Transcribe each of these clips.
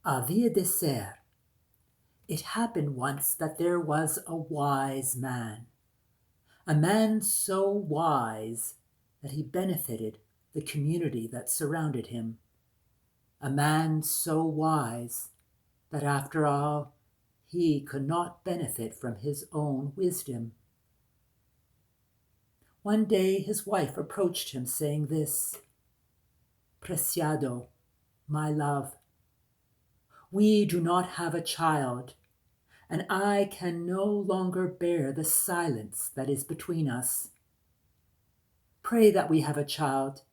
Havia de ser. It happened once that there was a wise a man so wise that he benefited the community that surrounded him, a man so wise that after all he could not benefit from his own wisdom. One day his wife approached him saying this, Preciado, my love, we do not have a child, and I can no longer bear the silence that is between us. Pray that we have a child.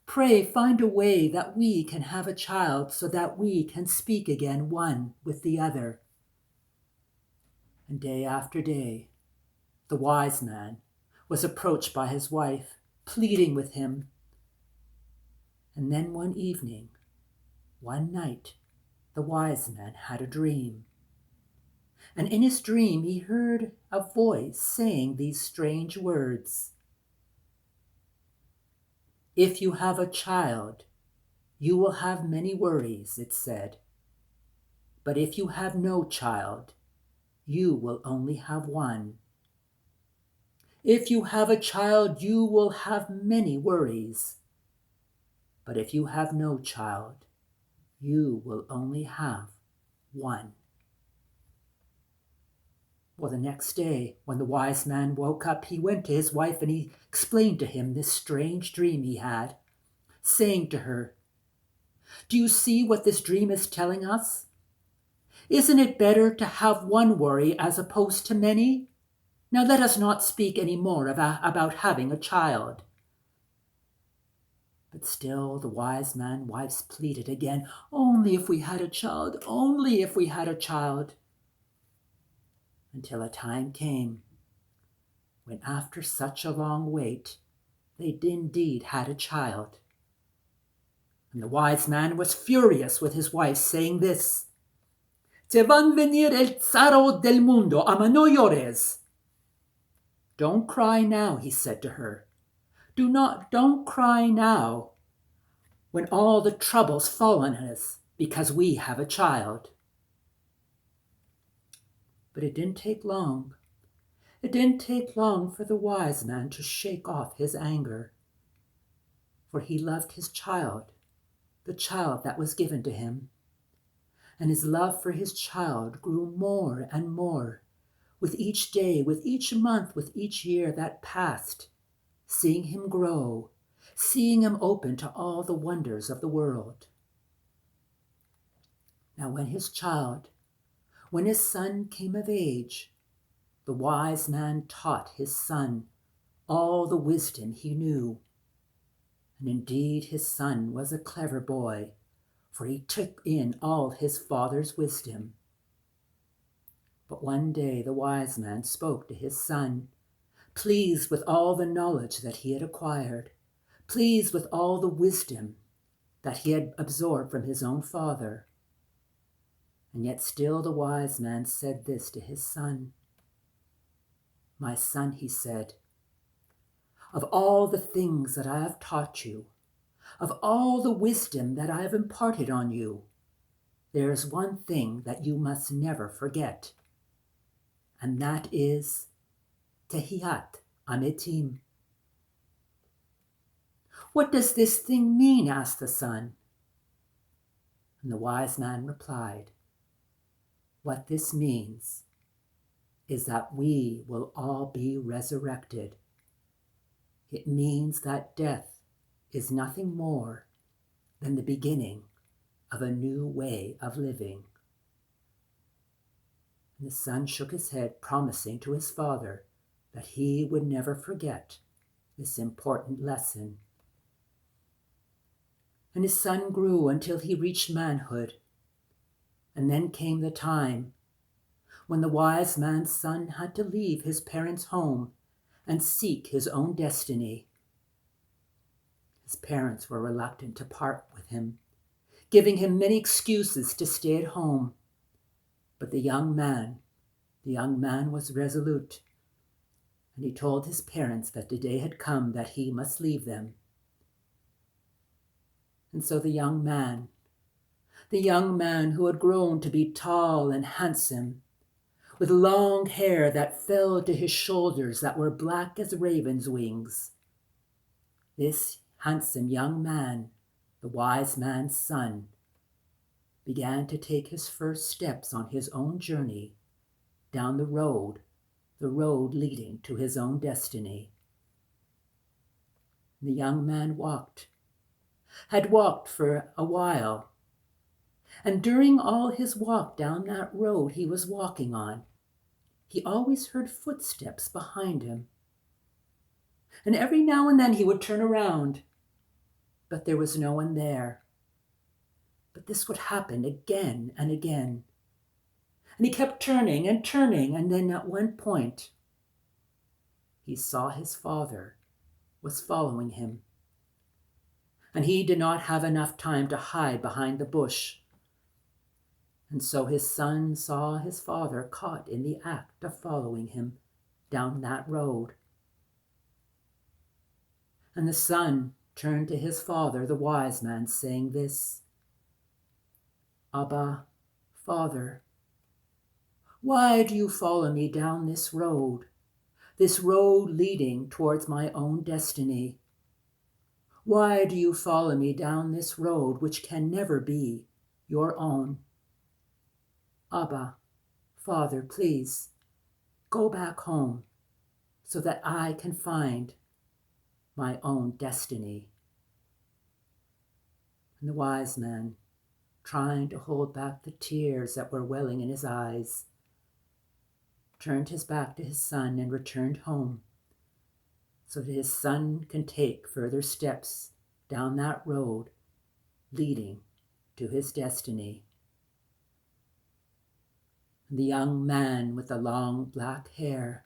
Pray find a way that we can have a child so that we can speak again one with the other. And day after day, the wise man was approached by his wife, pleading with him. And then one evening, one night, the wise man had a dream. And in his dream he heard a voice saying these strange words. If you have a child, you will have many worries, it said. But if you have no child, you will only have one. If you have a child, you will have many worries. But if you have no child, you will only have one. Well, the next day, when the wise man woke up, he went to his wife and he explained to him this strange dream he had, saying to her, Do you see what this dream is telling us? Isn't it better to have one worry as opposed to many? Now let us not speak any more about having a child. But still the wise man's wife pleaded again, Only if we had a child, only if we had a child. Until a time came when after such a long wait, they indeed had a child. And the wise man was furious with his wife, saying this, Te van venir el tsaro del mundo, ama no llores. Don't cry now, he said to her. Don't cry now when all the troubles fall on us because we have a child. But it didn't take long. It didn't take long for the wise man to shake off his anger. For he loved his child, the child that was given to him. And his love for his child grew more and more with each day, with each month, with each year that passed, seeing him grow, seeing him open to all the wonders of the world. Now when his son came of age, the wise man taught his son all the wisdom he knew. And indeed his son was a clever boy, for he took in all his father's wisdom. But one day the wise man spoke to his son, pleased with all the knowledge that he had acquired, pleased with all the wisdom that he had absorbed from his own father. And yet still the wise man said this to his son. My son, he said, of all the things that I have taught you, of all the wisdom that I have imparted on you, there is one thing that you must never forget, and that is Tehiat, Ametim. What does this thing mean? Asked the son. And the wise man replied, what this means is that we will all be resurrected. It means that death is nothing more than the beginning of a new way of living. And the son shook his head, promising to his father that he would never forget this important lesson. And his son grew until he reached manhood. And then came the time when the wise man's son had to leave his parents' home and seek his own destiny. His parents were reluctant to part with him, giving him many excuses to stay at home. But the young man was resolute, and he told his parents that the day had come that he must leave them. And so the young man the young man who had grown to be tall and handsome, with long hair that fell to his shoulders that were black as ravens' wings. This handsome young man, the wise man's son, began to take his first steps on his own journey down the road leading to his own destiny. The young man had walked for a while, and during all his walk down that road he was walking on, he always heard footsteps behind him. And every now and then he would turn around, but there was no one there. But this would happen again and again. And he kept turning, and then at one point, he saw his father was following him. And he did not have enough time to hide behind the bush. And so his son saw his father caught in the act of following him down that road. And the son turned to his father, the wise man, saying this, "Abba, Father, why do you follow me down this road leading towards my own destiny? Why do you follow me down this road which can never be your own? Abba, Father, please, go back home so that I can find my own destiny." And the wise man, trying to hold back the tears that were welling in his eyes, turned his back to his son and returned home so that his son can take further steps down that road leading to his destiny. And the young man with the long black hair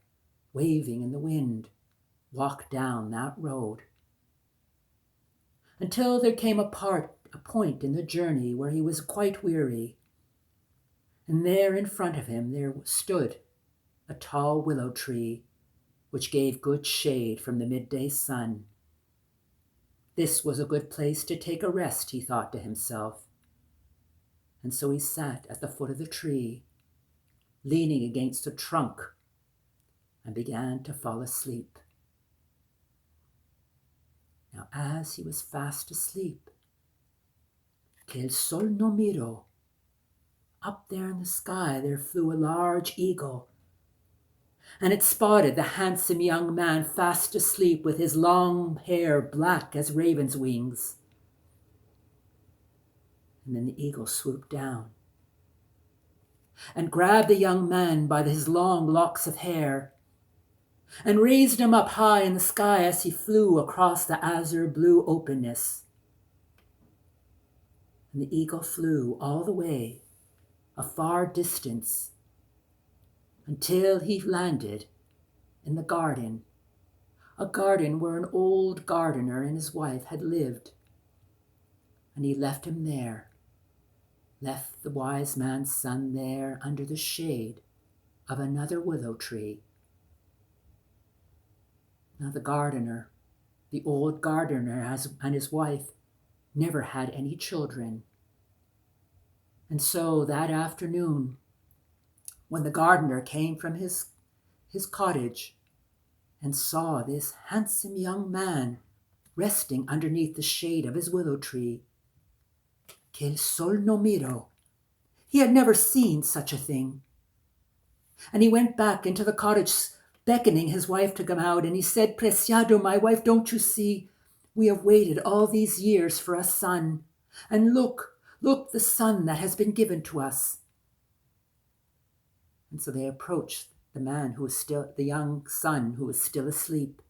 waving in the wind walked down that road until there came a point in the journey where he was quite weary. And there in front of him there stood a tall willow tree which gave good shade from the midday sun. This was a good place to take a rest, he thought to himself. And so he sat at the foot of the tree, leaning against the trunk, and began to fall asleep. Now, as he was fast asleep, que el sol no miró, up there in the sky there flew a large eagle, and it spotted the handsome young man fast asleep with his long hair black as raven's wings. And then the eagle swooped down and grabbed the young man by his long locks of hair and raised him up high in the sky as he flew across the azure blue openness. And the eagle flew all the way, a far distance, until he landed in the garden, a garden where an old gardener and his wife had lived. And he left him there, left the wise man's son there under the shade of another willow tree. Now the old gardener and his wife never had any children. And so that afternoon, when the gardener came from his cottage and saw this handsome young man resting underneath the shade of his willow tree, que el sol no miró, he had never seen such a thing. And he went back into the cottage, beckoning his wife to come out, and he said, "Preciado, my wife, don't you see? We have waited all these years for a son. And look, the son that has been given to us." And so they approached the young son who was still asleep.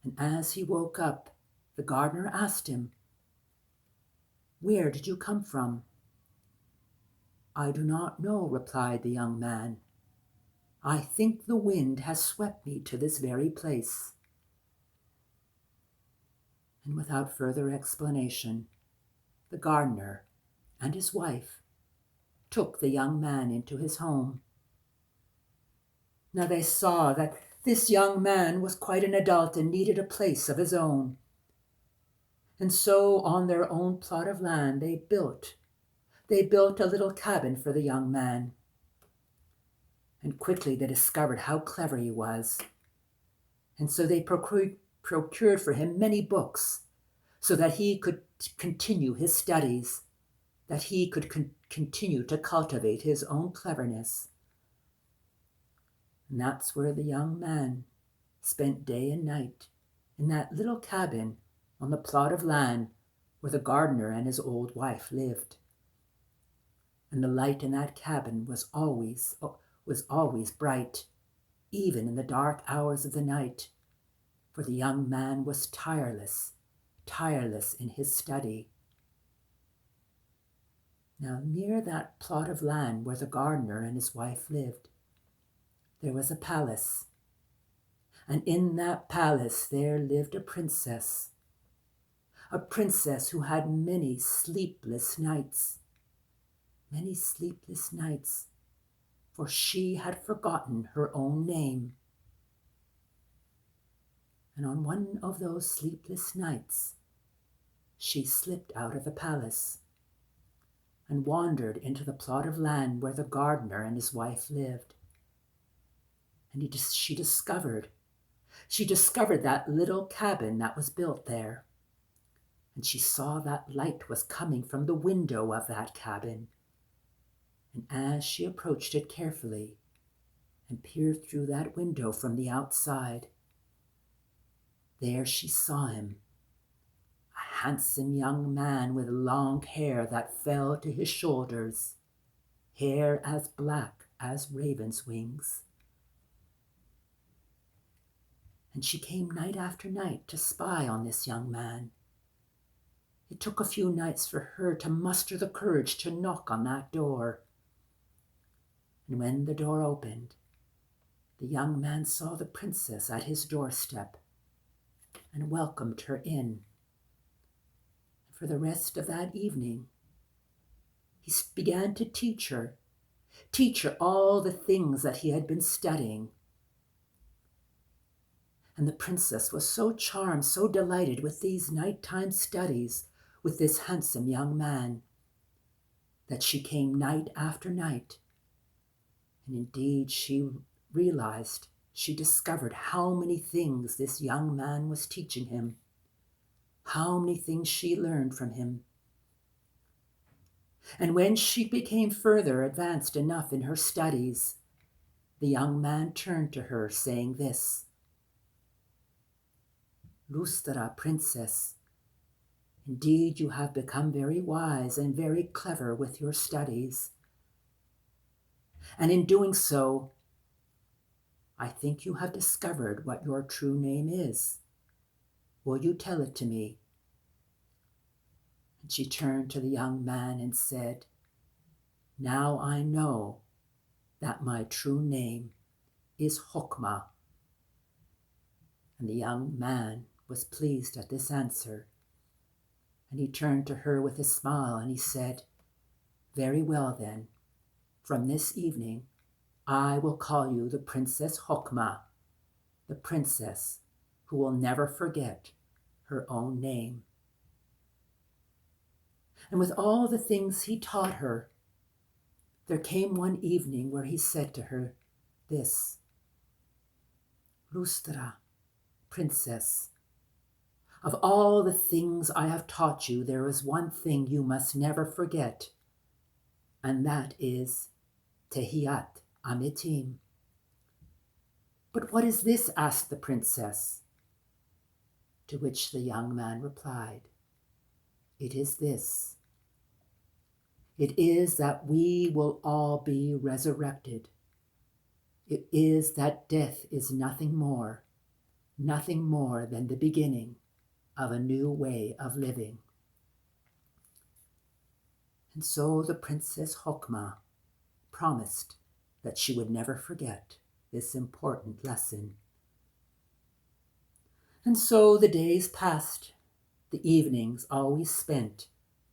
And as he woke up, the gardener asked him, "Where did you come from?" "I do not know," replied the young man. "I think the wind has swept me to this very place." And without further explanation, the gardener and his wife took the young man into his home. Now they saw that this young man was quite an adult and needed a place of his own. And so on their own plot of land they built they built a little cabin for the young man. And quickly they discovered how clever he was. And so they procured for him many books so that he could continue his studies, that he could continue to cultivate his own cleverness. And that's where the young man spent day and night, in that little cabin on the plot of land where the gardener and his old wife lived. And the light in that cabin was always bright, even in the dark hours of the night, for the young man was tireless in his study. Now, near that plot of land where the gardener and his wife lived, there was a palace. And in that palace there lived a princess who had many sleepless nights, for she had forgotten her own name. And on one of those sleepless nights, she slipped out of the palace and wandered into the plot of land where the gardener and his wife lived. And she discovered that little cabin that was built there. And she saw that light was coming from the window of that cabin. And as she approached it carefully and peered through that window from the outside, there she saw him, a handsome young man with long hair that fell to his shoulders, hair as black as raven's wings. And she came night after night to spy on this young man. It took a few nights for her to muster the courage to knock on that door. And when the door opened, the young man saw the princess at his doorstep and welcomed her in. And for the rest of that evening, he began to teach her all the things that he had been studying. And the princess was so charmed, so delighted with these nighttime studies with this handsome young man, that she came night after night. And indeed, she discovered how many things this young man was teaching him, how many things she learned from him. And when she became further advanced enough in her studies, the young man turned to her, saying this: "Lustra, princess, indeed you have become very wise and very clever with your studies. And in doing so, I think you have discovered what your true name is. Will you tell it to me?" And she turned to the young man and said, "Now I know that my true name is Hokmah." And the young man was pleased at this answer. And he turned to her with a smile and he said, "Very well then, from this evening, I will call you the Princess Hokmah, the princess who will never forget her own name." And with all the things he taught her, there came one evening where he said to her this: "Lustra, princess, of all the things I have taught you, there is one thing you must never forget, and that is Tehiat, Ametim." "But what is this?" asked the princess. To which the young man replied, "It is this. It is that we will all be resurrected. It is that death is nothing more than the beginning of a new way of living." And so the Princess Hokmah promised that she would never forget this important lesson. And so the days passed, the evenings always spent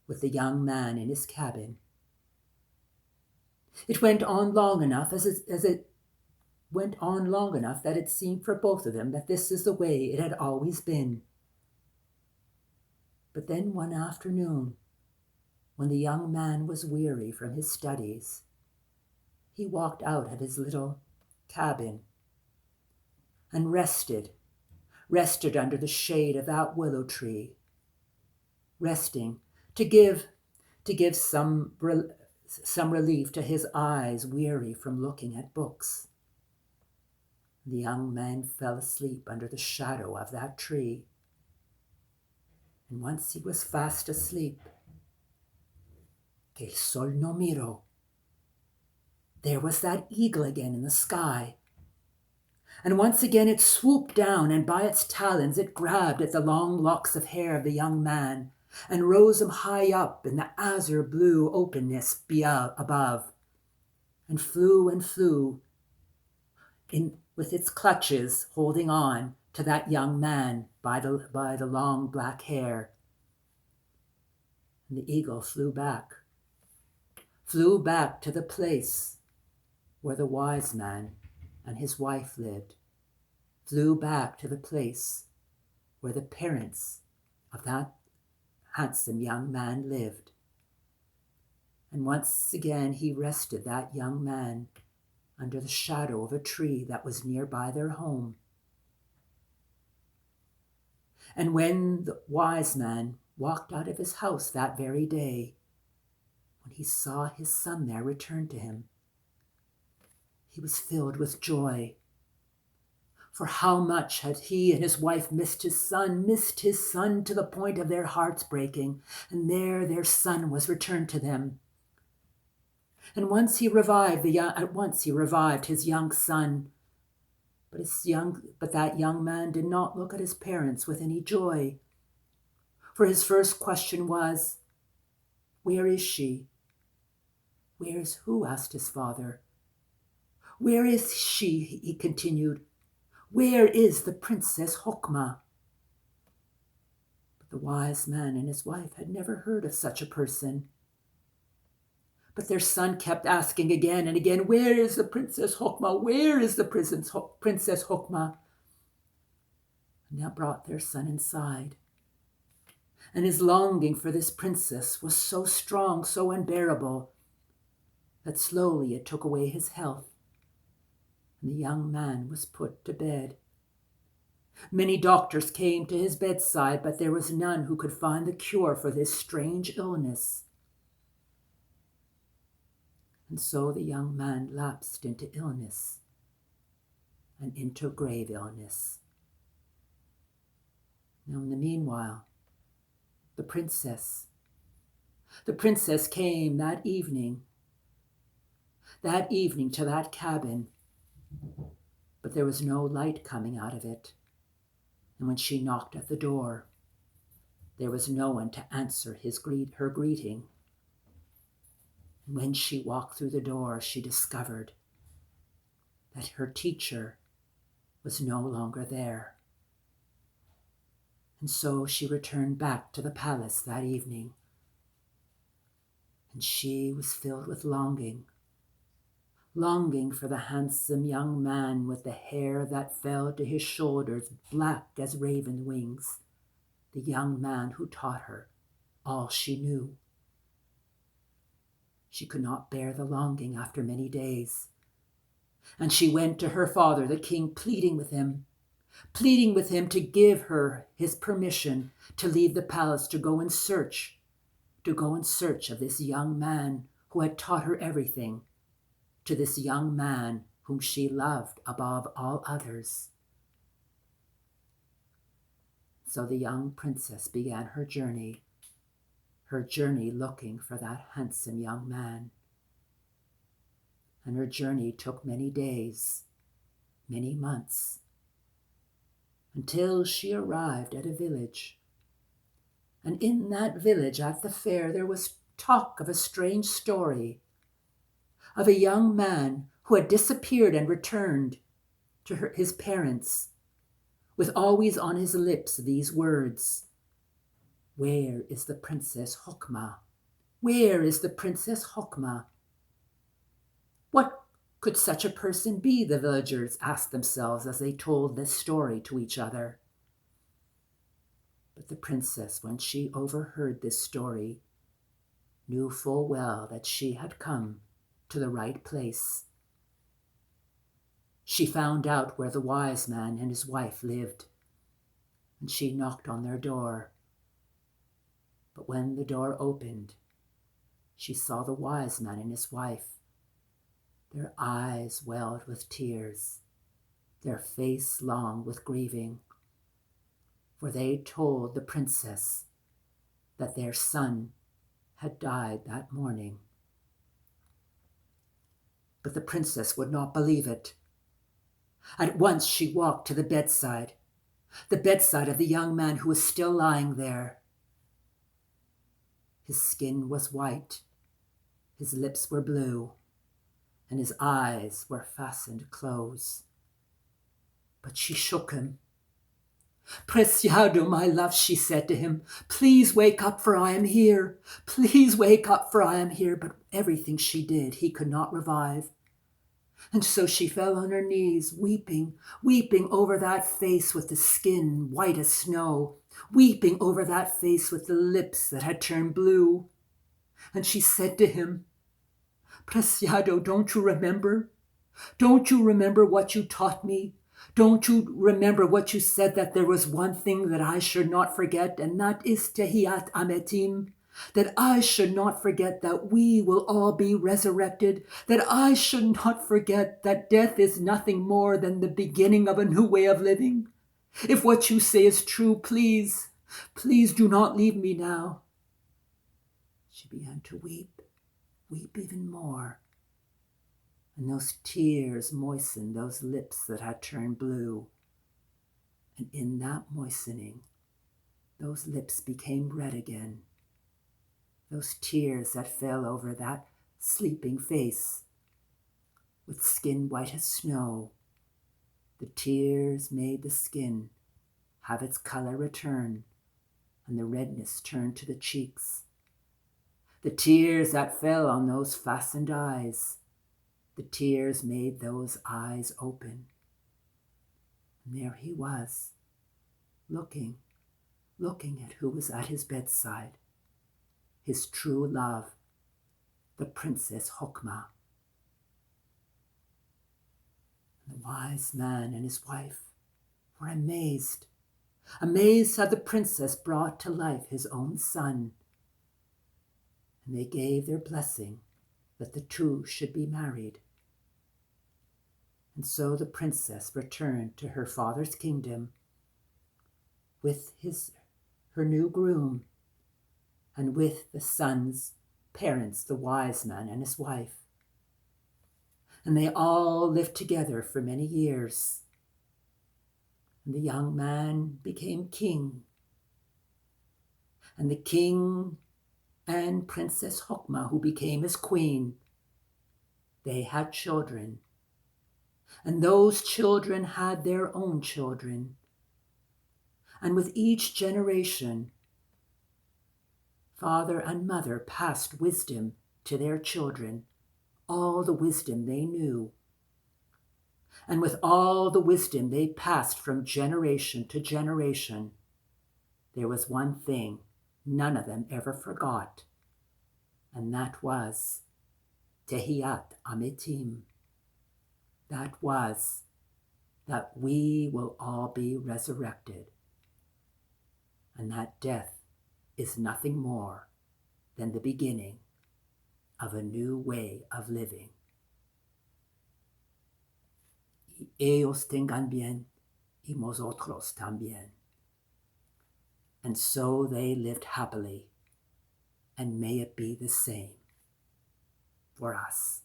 with the young man in his cabin. It went on long enough that it seemed for both of them that this is the way it had always been. But then one afternoon, when the young man was weary from his studies, he walked out of his little cabin and rested under the shade of that willow tree, resting to give some relief to his eyes weary from looking at books. The young man fell asleep under the shadow of that tree. And once he was fast asleep, que el sol no miró, there was that eagle again in the sky. And once again it swooped down, and by its talons it grabbed at the long locks of hair of the young man and rose him high up in the azure blue openness above, and flew in with its clutches, holding on to that young man by the long black hair. And the eagle flew back to the place where the wise man and his wife lived, flew back to the place where the parents of that handsome young man lived. And once again he rested that young man under the shadow of a tree that was nearby their home. And when the wise man walked out of his house that very day, when he saw his son there return to him, he was filled with joy. For how much had he and his wife missed his son to the point of their hearts breaking, and there their son was returned to them. And once he revived his young son, but that young man did not look at his parents with any joy. For his first question was, "Where is she?" "Where is who?" asked his father. "Where is she?" he continued. "Where is the Princess Hokmah?" But the wise man and his wife had never heard of such a person. But their son kept asking again and again, "Where is the Princess Hokmah? Where is the Princess Hokmah?" And that brought their son inside. And his longing for this princess was so strong, so unbearable, that slowly it took away his health, and the young man was put to bed. Many doctors came to his bedside, but there was none who could find the cure for this strange illness. And so the young man lapsed into illness, and into grave illness. Now in the meanwhile, the princess came that evening to that cabin, but there was no light coming out of it. And when she knocked at the door, there was no one to answer her greeting. And when she walked through the door, she discovered that her teacher was no longer there. And so she returned back to the palace that evening. And she was filled with longing for the handsome young man with the hair that fell to his shoulders, black as raven wings, the young man who taught her all she knew. She could not bear the longing after many days, and she went to her father, the king, pleading with him to give her his permission to leave the palace, to go in search of this young man who had taught her everything, to this young man whom she loved above all others. So the young princess began her journey looking for that handsome young man. And her journey took many days, many months, until she arrived at a village. And in that village at the fair there was talk of a strange story of a young man who had disappeared and returned to his parents, with always on his lips these words, "Where is the Princess Hokmah? Where is the Princess Hokmah?" What could such a person be, the villagers asked themselves as they told this story to each other. But the princess, when she overheard this story, knew full well that she had come to the right place. She found out where the wise man and his wife lived, and she knocked on their door. But when the door opened, she saw the wise man and his wife. Their eyes welled with tears, their face long with grieving, for they told the princess that their son had died that morning. But the princess would not believe it. At once she walked to the bedside of the young man who was still lying there. His skin was white, his lips were blue, and his eyes were fastened close. But she shook him. "Preciado, my love," she said to him, "please wake up, for I am here. Please wake up, for I am here." But everything she did, he could not revive. And so she fell on her knees, weeping over that face with the skin white as snow, weeping over that face with the lips that had turned blue. And she said to him, "Preciado, don't you remember? Don't you remember what you taught me? Don't you remember what you said, that there was one thing that I should not forget, and that is Tehiat, Ametim? That I should not forget that we will all be resurrected, that I should not forget that death is nothing more than the beginning of a new way of living. If what you say is true, please do not leave me now." She began to weep even more, and those tears moistened those lips that had turned blue. And in that moistening, those lips became red again. Those tears that fell over that sleeping face with skin white as snow, the tears made the skin have its color return, and the redness turn to the cheeks. The tears that fell on those fastened eyes, the tears made those eyes open. And there he was, looking at who was at his bedside, his true love, the Princess Hokmah. And the wise man and his wife were amazed how the princess brought to life his own son. And they gave their blessing that the two should be married. And so the princess returned to her father's kingdom with her new groom, and with the son's parents, the wise man and his wife. And they all lived together for many years. And the young man became king. And the king and Princess Hokmah, who became his queen, they had children. And those children had their own children. And with each generation, father and mother passed wisdom to their children, all the wisdom they knew. And with all the wisdom they passed from generation to generation, there was one thing none of them ever forgot, and that was Tehiat Ametim. That was that we will all be resurrected, and that death is nothing more than the beginning of a new way of living. Y ellos tengan bien, y nosotros también. And so they lived happily, and may it be the same for us.